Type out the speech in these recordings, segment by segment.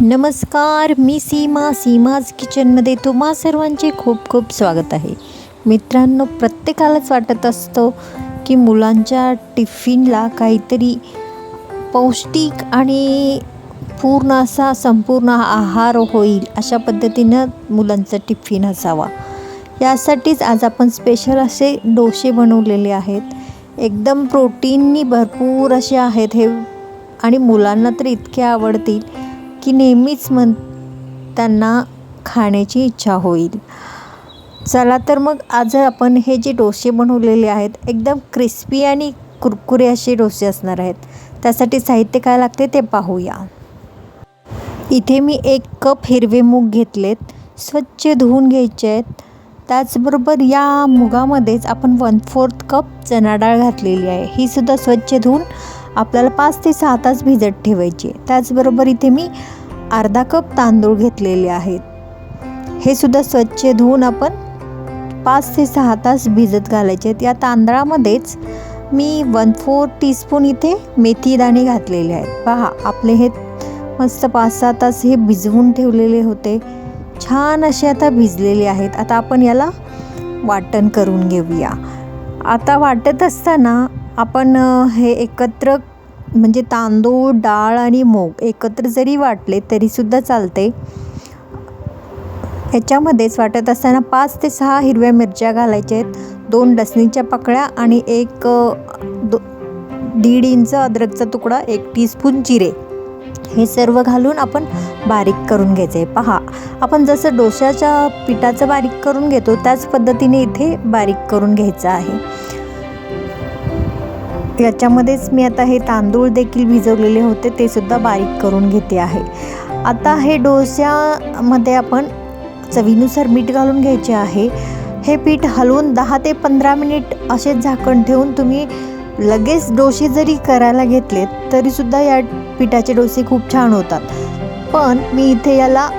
नमस्कार, मी सीमाज किचनमध्ये तुम्हा सर्वांचे खूप खूप स्वागत आहे. मित्रांनो, प्रत्येकालाच वाटत असतं की मुलांच्या टिफिनला काहीतरी पौष्टिक आणि पूर्ण असा संपूर्ण आहार होईल अशा पद्धतीनं मुलांचा टिफिन असावा. यासाठीच आज आपण स्पेशल असे डोसे बनवलेले आहेत. एकदम प्रोटीननी भरपूर असे आहेत हे, आणि मुलांना तर इतके आवडतील की नेहमीच त्यांना खाण्याची इच्छा होईल. चला तर मग आज आपण हे जे डोसे बनवलेले आहेत एकदम क्रिस्पी आणि कुरकुरे असे डोसे असणार आहेत. त्यासाठी साहित्य काय लागते ते पाहूया. इथे मी 1 कप हिरवे मूग घेतलेत, स्वच्छ धुवून घ्यायचे आहेत. त्याचबरोबर या मुगामध्येच आपण 1/4 कप चणा डाळ घातलेली आहे. ही सुद्धा स्वच्छ धुवून आपल्याला 5 ते 6 तास भिजत ठेवायची. त्याचबरोबर इथे मी अर्धा कप तांदूळ घेतलेले आहेत. हे सुद्धा स्वच्छ धुवून आपण 5 ते 6 तास भिजत घालायचे आहेत. या तांदळामध्येच मी 1/4 टीस्पून इथे मेथी दाणे घातलेले आहेत. पहा, आपले हे मस्त 5-6 तास हे भिजवून ठेवलेले होते. छान असे आता भिजलेले आहेत. आता आपण याला वाटण करून घेऊया. आता वाटत असताना आपण हे एकत्र म्हणजे तांदूळ, डाळ आणि मूग एकत्र जरी वाटले तरीसुद्धा चालते. याच्यामध्येच वाटत असताना 5 ते 6 हिरव्या मिरच्या घालायच्या आहेत, 2 लसणीच्या पाकळ्या आणि 1.5 इंच अद्रकचा तुकडा, 1 टीस्पून जिरे, हे सर्व घालून आपण बारीक करून घ्यायचे आहे. पहा, आपण जसं डोश्याच्या पिठाचं बारीक करून घेतो त्याच पद्धतीने इथे बारीक करून घ्यायचं आहे. याच्यामध्येच मी आता हे तांदूळ देखील भिजवलेले होते ते सुद्धा बारीक करून घेते आहे. आता हे डोस्यामध्ये आपण चवीनुसार मीठ घालून घ्यायचे आहे. हे पीठ हलवून 10 ते 15 मिनिट असे झाकण ठेवून तुम्ही लगेच डोसे जरी करायला घेतलेत तरीसुद्धा या पिठाचे डोसे खूप छान होतात. पण मी इथे याला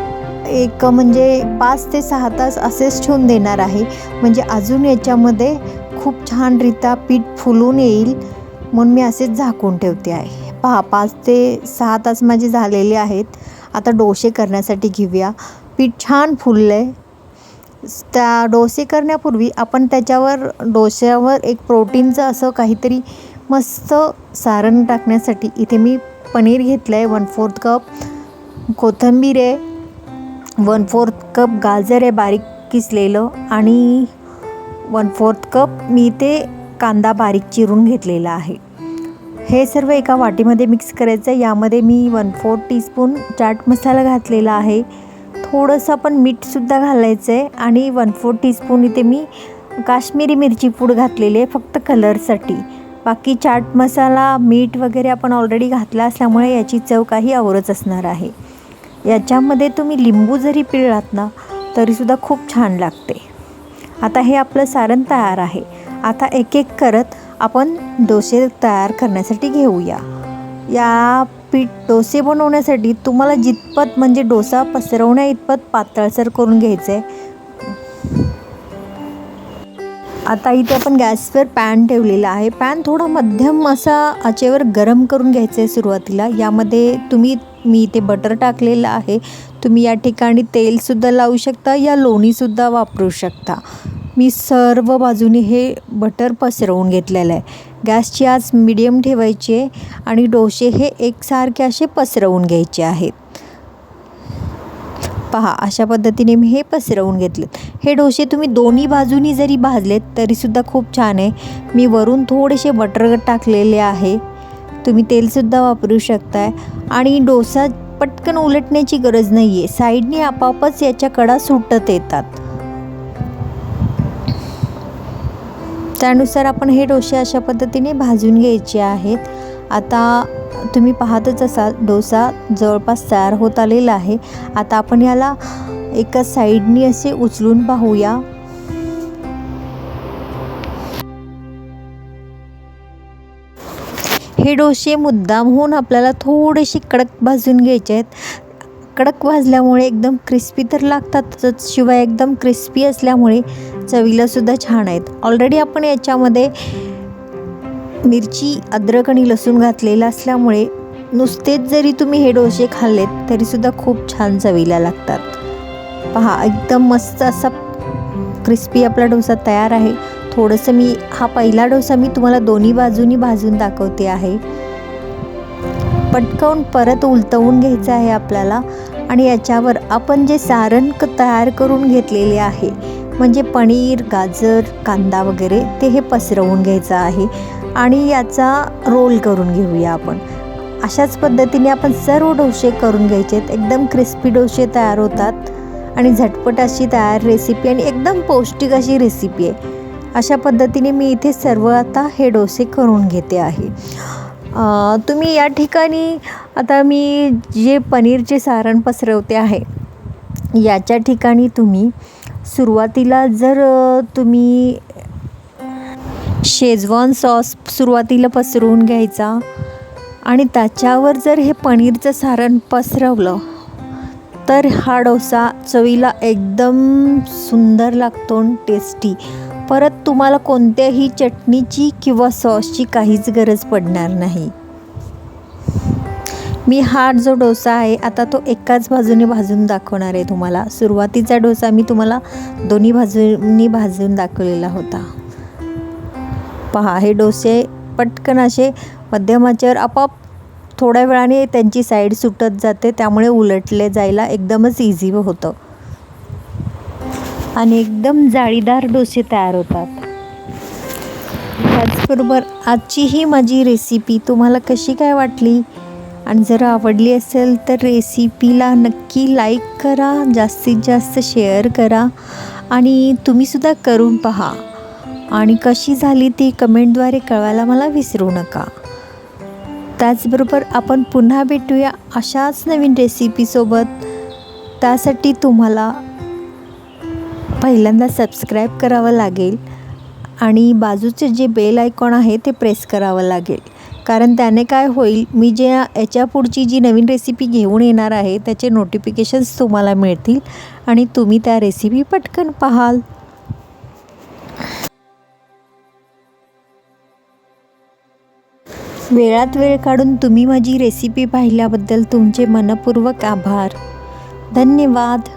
म्हणजे 5 ते 6 तास असेच ठेवून देणार आहे, म्हणजे अजून याच्यामध्ये खूप छानरित्या पीठ फुलून येईल, म्हणून मी असेच झाकून ठेवते आहे. पहा, 5 ते 6 तास माझे झालेले आहेत. आता डोसे करण्यासाठी घेऊया. पीठ छान फुललं आहे. त्या डोसे करण्यापूर्वी आपण डोश्यावर एक प्रोटीनचं असं काहीतरी मस्त सारण टाकण्यासाठी इथे मी पनीर घेतलं आहे, 1/4 कप, कोथिंबीर आहे, 1/4 कप गाजर आहे बारीक किसलेलं, आणि 1/4 कप मी इथे कांदा बारीक चिरून घेतलेला आहे. हे सर्व एका वाटीमध्ये मिक्स करायचं आहे. यामध्ये मी 1/4 टीस्पून चाट मसाला घातलेला आहे. थोडंसं आपण मीठसुद्धा घालायचं आहे, आणि 1/4 टीस्पून इथे मी काश्मीरी मिरची पूड घातलेली आहे फक्त कलरसाठी. बाकी चाट मसाला, मीठ वगैरे आपण ऑलरेडी घातला असल्यामुळे याची चव काही औरच असणार आहे. याच्यामध्ये तुम्ही लिंबू जरी पिळलात ना तरीसुद्धा खूप छान लागते. आता हे आपलं सारण तयार आहे. आता एक एक करत आपण डोसे तयार करण्यासाठी घेऊया. या डोसे बनवण्यासाठी तुम्हाला जितपत म्हणजे डोसा पसरवण्या इतपत पातळसर करून घ्यायचं आहे. आता इथे आपण गॅसवर पॅन ठेवलेला आहे. पॅन थोडा मध्यम असा आचेवर गरम करून घ्यायचं आहे सुरुवातीला. यामध्ये मी इथे बटर टाकलेलं आहे. तुम्ही या ठिकाणी तेलसुद्धा लावू शकता या लोणीसुद्धा वापरू शकता. मी सर्व बाजूनी हे बटर पसरवून घेतलेलं आहे. गॅसची आच मीडियम ठेवायची आहे आणि डोसे हे एकसारखे असे पसरवून घ्यायचे आहेत. पहा, अशा पद्धतीने मी हे पसरवून घेतलेत. हे डोसे तुम्ही दोन्ही बाजूनी जरी भाजलेत तरीसुद्धा खूप छान आहे. मी वरून थोडेसे बटर टाकलेले आहे. तुम्ही तेलसुद्धा वापरू शकताय. आणि डोसा पटकन उलटण्याची गरज नाही आहे, साईडने आपोआपच याच्या कडा सुटत येतात. त्यानुसार आपण हे डोसे अशा पद्धतीने भाजून घ्यायचे आहेत. आता तुम्ही पाहतच असाल डोसा जवळपास तयार होत आलेला आहे. आता आपण याला एका साईडनी असे उचलून पाहूया. हे डोसे मुद्दामहून आपल्याला थोडेसे कडक भाजून घ्यायचे आहेत. कडक भाजल्यामुळे एकदम क्रिस्पी तर लागतातच, शिवाय एकदम क्रिस्पी असल्यामुळे चवीलासुद्धा छान आहेत. ऑलरेडी आपण याच्यामध्ये मिरची, अद्रक आणि लसूण घातलेलं असल्यामुळे नुसतेच जरी तुम्ही हे डोसे खाल्लेत तरीसुद्धा खूप छान चवीला लागतात. पहा, एकदम मस्त असा क्रिस्पी आपला डोसा तयार आहे. थोडंसं हा पहिला डोसा मी तुम्हाला दोन्ही बाजूनी भाजून दाखवते आहे. पटकन परत उलटवून घ्यायचं आहे आपल्याला आणि याच्यावर आपण जे सारण तयार करून घेतलेले आहे, म्हणजे पनीर, गाजर, कांदा वगैरे, ते हे पसरवून घ्यायचं आहे आणि याचा रोल करून घेऊया आपण. अशाच पद्धतीने आपण सर्व डोसे करून घ्यायचे आहेत. एकदम क्रिस्पी डोसे तयार होतात आणि झटपट अशी तयार रेसिपी आणि एकदम पौष्टिक अशी रेसिपी आहे. अशा पद्धतीने मी इथे सर्व आता हे डोसे करून घेते आहे. तुम्ही या ठिकाणी आता मी जे पनीरचे सारण पसरवते आहे, याच्या ठिकाणी तुम्ही सुरुवातीला जर तुम्ही शेजवान सॉस सुरुवातीला पसरवून घ्यायचा आणि त्याच्यावर जर हे पनीरचं सारण पसरवलं तर हा डोसा चवीला एकदम सुंदर लागतो, टेस्टी. परत तुम्हाला कोणत्याही चटणीची किंवा सॉसची काहीच गरज पडणार नाही. मी हा जो डोसा आहे आता तो एकाच बाजूने भाजून दाखवणार आहे तुम्हाला. सुरुवातीचा डोसा मी तुम्हाला दोन्ही बाजूंनी भाजून दाखवलेला होता. पहा, हे डोसे पटकन असे मध्यम आचेवर आपोआप थोड्या वेळाने त्यांची साईड सुटत जाते, त्यामुळे उलटले जायला एकदमच इझी होतं आणि एकदम जाळीदार डोसे तयार होतात. त्याचबरोबर आजची ही माझी रेसिपी तुम्हाला कशी काय वाटली आणि जर आवडली असेल तर रेसिपीला नक्की लाईक करा, जास्तीत जास्त शेअर करा आणि तुम्हीसुद्धा करून पहा आणि कशी झाली ती कमेंटद्वारे कळवायला मला विसरू नका. त्याचबरोबर आपण पुन्हा भेटूया अशाच नवीन रेसिपीसोबत. त्यासाठी तुम्हाला पहिल्यांदा सबस्क्राईब करावं लागेल आणि बाजूचे जे बेल आयकॉन आहे ते प्रेस करावं लागेल, कारण त्याने काय होईल, मी जे याच्या पुढची जी नवीन रेसिपी घेऊन येणार आहे त्याचे नोटिफिकेशन्स तुम्हाला मिळतील आणि तुम्ही त्या रेसिपी पटकन पाहाल. वेळात वेळ काढून तुम्ही माझी रेसिपी पाहिल्याबद्दल तुमचे मनपूर्वक आभार. धन्यवाद.